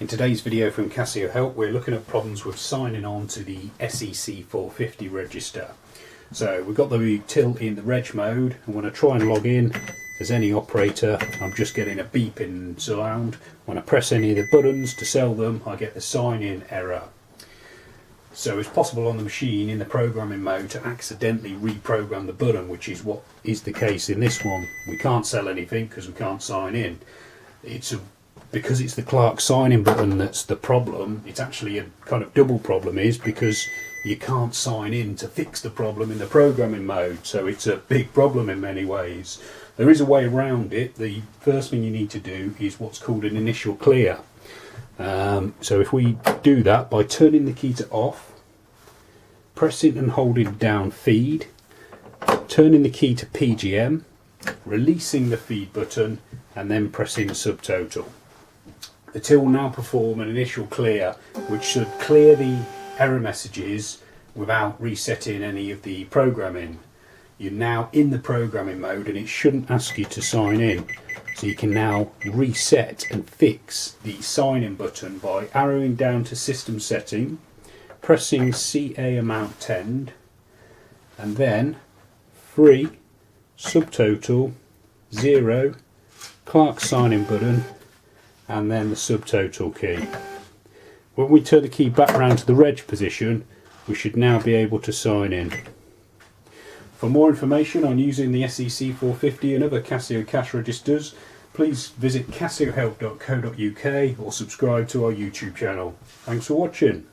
In today's video from Casio Help, we're looking at problems with signing on to the SE-C450 register. So we've got the till in the reg mode, and when I try and log in as any operator, I'm just getting a beeping sound. When I press any of the buttons to sell them, I get the sign in error. So it's possible on the machine in the programming mode to accidentally reprogram the button, which is what is the case in this one. We can't sell anything because we can't sign in. Because it's the Clerk sign-in button that's the problem. It's actually a kind of double problem, because you can't sign in to fix the problem in the programming mode. So it's a big problem in many ways. There is a way around it. The first thing you need to do is what's called an initial clear. So if we do that by turning the key to off, pressing and holding down feed, turning the key to PGM, releasing the feed button, and then pressing subtotal. The till will now perform an initial clear, which should clear the error messages without resetting any of the programming. You're now in the programming mode and it shouldn't ask you to sign in. So you can now reset and fix the sign in button by arrowing down to system setting, pressing CA amount 10, and then free, subtotal, 0, Clerk sign in button, and then the subtotal key. When we turn the key back round to the reg position, we should now be able to sign in. For more information on using the SE-C450 and other Casio cash registers, please visit casiohelp.co.uk or subscribe to our YouTube channel. Thanks for watching.